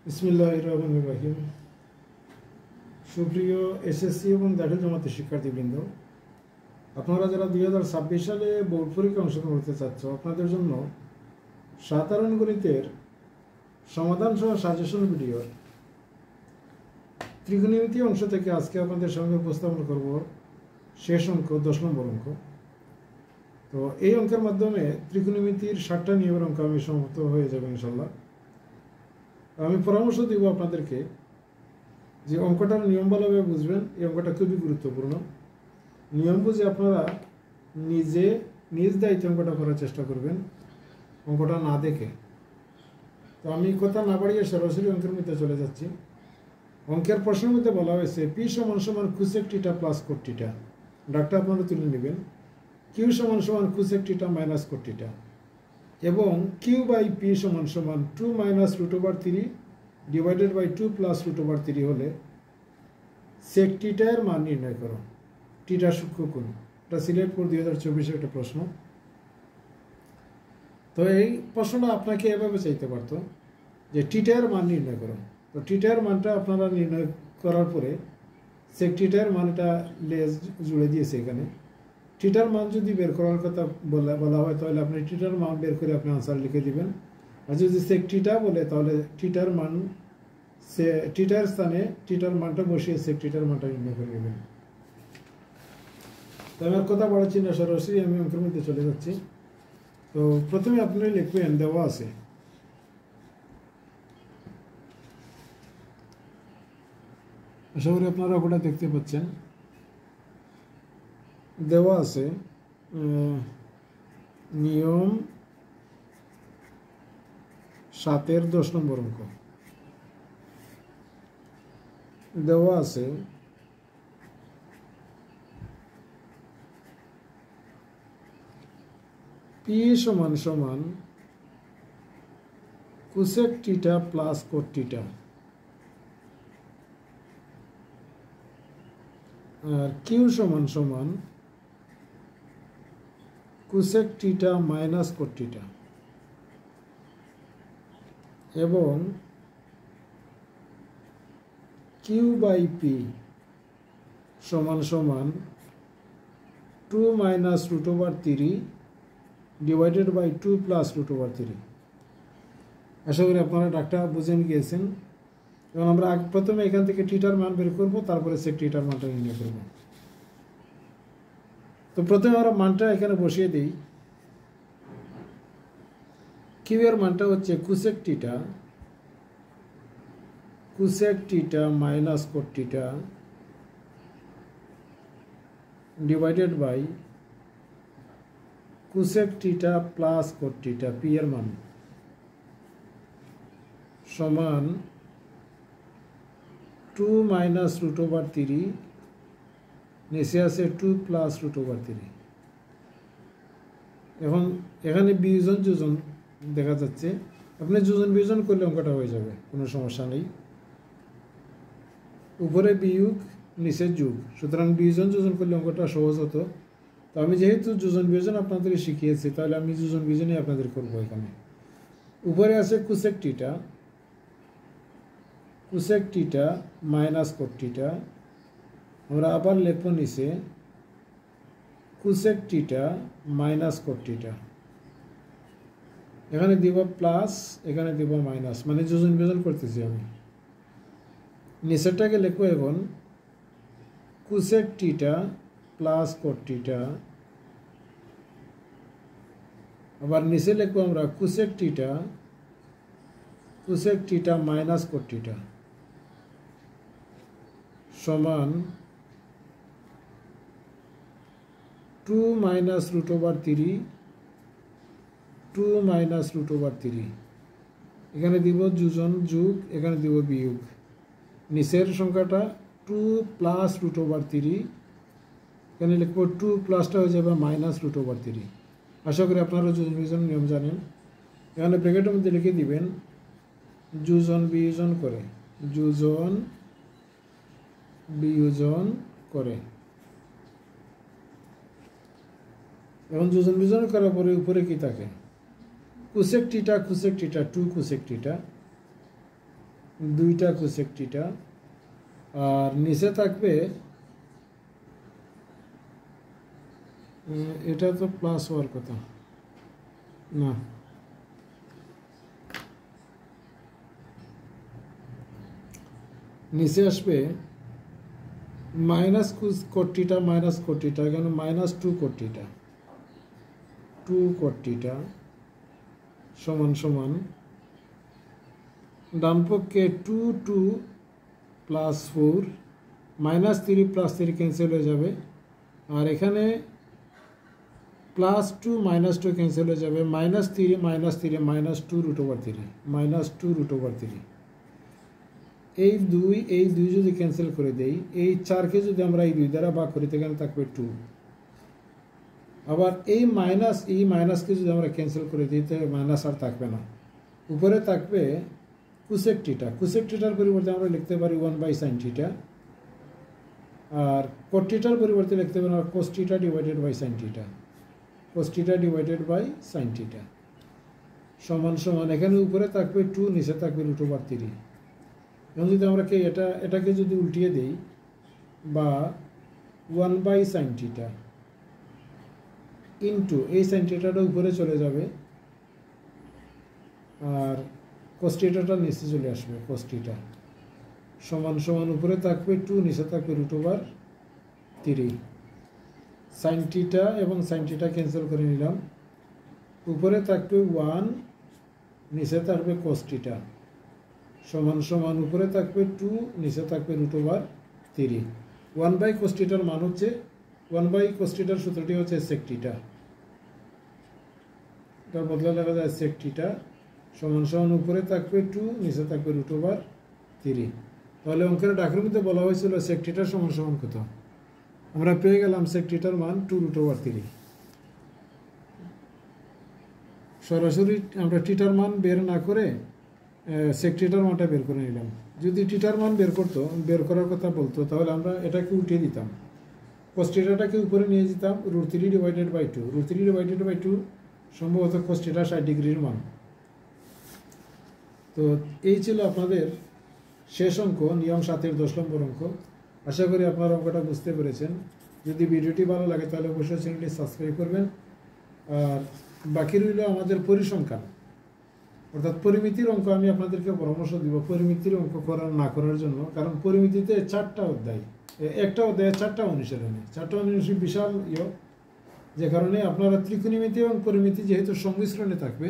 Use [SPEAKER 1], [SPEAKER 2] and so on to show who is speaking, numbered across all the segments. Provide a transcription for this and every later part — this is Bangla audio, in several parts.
[SPEAKER 1] বিসমিল্লাহির রহমানির রহিম। সুপ্রিয় এসএসসি এবং দাখিল জামাতের শিক্ষার্থীবৃন্দ, আপনারা যারা 2026 সালে বোর্ড পরীক্ষায় অংশগ্রহণ করতে চাচ্ছ, আপনাদের জন্য সাধারণ গণিতের সমাধান সহ সাজেশন ভিডিওর ত্রিকোণমিতি অংশ থেকে আজকে আপনাদের সামনে উপস্থাপন করব শেষ অঙ্ক 10 নম্বর অঙ্ক। তো এই অঙ্কের মাধ্যমে ত্রিকোণমিতির 7টা নিয়মের অঙ্ক আমি সমাপ্ত হয়ে যাবে ইনশাল্লাহ। আমি পরামর্শ দিব আপনাদেরকে যে অঙ্কটার নিয়ম ভালোভাবে বুঝবেন। এই অঙ্কটা খুবই গুরুত্বপূর্ণ। নিয়ম বুঝে আপনারা নিজ দায়িত্বে অঙ্কটা করার চেষ্টা করবেন, অঙ্কটা না দেখে। তো আমি কথা না বাড়িয়ে সরাসরি অঙ্কের মধ্যে চলে যাচ্ছি। অঙ্কের প্রশ্নের মধ্যে বলা হয়েছে পি সমান সমান cosec theta plus cot theta. ডাকটা আপনারা তুলে নেবেন। কিউ সমান সমান cosec theta minus cot theta এবং কিউ বাই পি সমান সমান 2 minus root over 3 divided by 2 plus root over 3 হলে সেক থিটার মান নির্ণয় করো। থিটা সূক্ষ্ম কোণ, এটা সিলেট বোর্ড 2024 একটা প্রশ্ন। তো এই প্রশ্নটা আপনাকে এভাবে চাইতে পারতো যে থিটার মান নির্ণয় করো। তো থিটার মানটা আপনারা নির্ণয় করার পরে সেক থিটার মানটা লেজ জুড়ে দিয়েছে এখানে। থিটার মান যদি বের করার কথা বলা হয় তাহলে আপনি থিটার মান বের করে আপনি আনসার লিখে দিবেন। আর যদি সেক থিটা বলে তাহলে থিটার মান থিটার স্থানে থিটার মানটা বসিয়ে সেক থিটার মানটা নির্ণয় করে নেবেন। তো আমার কথা বাড়াচ্ছি না, সরাসরি আমি অঙ্কের মধ্যে চলে যাচ্ছি। তো প্রথমে আপনি লিখবেন, দেওয়া আছে আশা করি আপনারা ওটা দেখতে পাচ্ছেন। দেওয়া আছে নিয়ম 7-এর 10 নম্বর অঙ্ক। দেওয়া আছে পি সমান সমান cosec theta plus cot theta আর কিউ সমান সমান cosec theta minus cot theta এবং কিউ বাই পি সমান সমান 2 minus root over 3 divided by 2 plus root over 3। আশা করি আপনারা ডাকটা বুঝে গিয়েছেন। এবং আমরা প্রথমে এখান থেকে থিটার মান বের করব, তারপরে সেক থিটার মানটা নির্ণয় করব। তো প্রথমে আমরা মানটা এখানে বসিয়ে দিই। কিউ এর মানটা হচ্ছে cosec theta minus cot theta divided by cosec theta plus cot theta. P এর মান সমান 2 মাইনাস রুট ওভার 3, নিচে আছে 2 প্লাস রুট ওভার 3। এখন এখানে বিয়োজন যোজন দেখা যাচ্ছে, আপনি যোজন বিয়োজন করলে অঙ্কটা হয়ে যাবে, কোনো সমস্যা নেই। উপরে বিয়োগ নিচে যোগ, সুতরাং বিয়োজন যোজন করলে অঙ্কটা সহজ হতো। তো আমি যেহেতু যোজন বিয়োজন আপনাদেরকে শিখিয়েছি, তাহলে আমি যোজন বিয়োজনই আপনাদের করবো। এখানে উপরে আছে cosec theta minus cot theta, আমরা আবার লিখব নিচে cosec theta minus cot theta. এখানে দিব প্লাস, এখানে দিব মাইনাস, মানে যোজন বিয়োজন করতেছি আমি। নিচেরটাকে লিখবো এখন cosec theta plus cot theta, আবার নিচে লিখবো আমরা cosec theta minus cot theta সমান 2 minus root over 3, 2 minus root over 3। এখানে দিব যোজন যোগ, এখানে দিব বিয়োগ। নিচের সংখ্যাটা 2 প্লাস রুট ওভার 3, এখানে লিখবো 2 প্লাসটা হয়ে যাবে মাইনাস রুট ওভার 3। আশা করি আপনারা যোজন বিয়োজন নিয়ম জানেন। এখানে ব্র্যাকেটের মধ্যে লিখে দিবেন যোজন বিয়োজন করে। এখন যোজন বিয়োজন করার পরে উপরে কি থাকে, কোসেক থিটা 2 কোসেক থিটা 2টা কোসেক টিটা, আর নিচে থাকবে এটা তো প্লাস হওয়ার কথা না, নিচে আসবে minus cot theta minus cot theta, এখানে -2 কোট টিটা, 2 কোট টিটা সমান সমান ডান পক্ষে 2 2 প্লাস 4 -3 প্লাস 3 ক্যান্সেল হয়ে যাবে, আর এখানে +2 -2 ক্যান্সেল হয়ে যাবে, -3 -3 -2 √3 -2 √3। এই দুই যদি ক্যান্সেল করে দেই, এই 4কে যদি আমরা এই 2 দ্বারা ভাগ করি সেখানে থাকবে 2। আবার এই মাইনাসকে যদি আমরা ক্যান্সেল করে দিই তাহলে মাইনাস আর থাকবে না, উপরে থাকবে কোসেক টিটা। কোসেক টিটার পরিবর্তে আমরা লিখতে পারি 1/sin থিটা, আর কোট টিটার পরিবর্তে লিখতে পারি cos theta divided by sin theta, cos theta divided by sin theta সমান সমান এখানে উপরে থাকবে 2, নিচে থাকবে √3। এখন যদি আমরা এটাকে যদি উল্টিয়ে দেই, বা 1/sin থিটা ইন্টু এই sin থিটাটা উপরে চলে যাবে, আর cos থিটাটা নিচে চলে আসবে, cos থিটা সমান সমান উপরে থাকবে 2, নিচে থাকবে √3। sin থিটা এবং sin থিটা ক্যান্সেল করে নিলাম, উপরে থাকবে 1, নিচে থাকবে cos থিটা সমান সমান উপরে থাকবে 2, নিচে থাকবে √3। 1/cos থিটার মান হচ্ছে 1/cos থিটার সূত্রটি হচ্ছে sec থিটা, তার বদলে লেখা যায় sec থিটা সমান সমান উপরে থাকবে 2, নিচে থাকবে √3। তাহলে অঙ্কের ডাকের মধ্যে বলা হয়েছিল sec থিটার সমান সমান কত, আমরা পেয়ে গেলাম sec থিটার মান 2 √3। সরাসরি আমরা থিটার মান বের না করে sec থিটার মানটা বের করে নিলাম। যদি থিটার মান বের করার কথা বলতো তাহলে আমরা এটাকে উঠিয়ে দিতাম, cos থিটাটাকে উপরে নিয়ে যেতাম, √3 ডিভাইডেড বাই 2, √3 ডিভাইডেড বাই 2 সম্ভবত cos থিটা 60 ডিগ্রির মান। তো এই ছিল আপনাদের শেষ অঙ্ক, নিয়ম 7-এর 10 নম্বর অঙ্ক। আশা করি আপনারা অঙ্কটা বুঝতে পেরেছেন। যদি ভিডিওটি ভালো লাগে তাহলে অবশ্যই চ্যানেলটি সাবস্ক্রাইব করবেন। আর বাকি রইল আমাদের পরিসংখ্যান অর্থাৎ পরিমিতির অঙ্ক। আমি আপনাদেরকে পরামর্শ দিব পরিমিতির অঙ্ক না করার জন্য, কারণ পরিমিতিতে 4টা অধ্যায়, একটা অধ্যায়ে 4টা অনুশীলনী, 4টা অনুশীলনী বিশাল যে কারণে আপনারা ত্রিকোণমিতি এবং পরিমিতি যেহেতু সংমিশ্রণে থাকবে,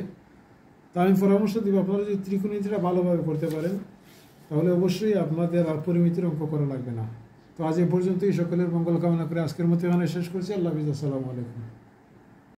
[SPEAKER 1] তা আমি পরামর্শ দিব আপনারা যদি ত্রিকোণমিতিটা ভালোভাবে করতে পারেন তাহলে অবশ্যই আপনাদের আর পরিমিতির অঙ্ক করা লাগবে না। তো আজ এ পর্যন্তই, সকলের মঙ্গল কামনা করে আজকের মতো এখানে শেষ করছি। আল্লাহ হাফিজ, আসসালামু আলাইকুম।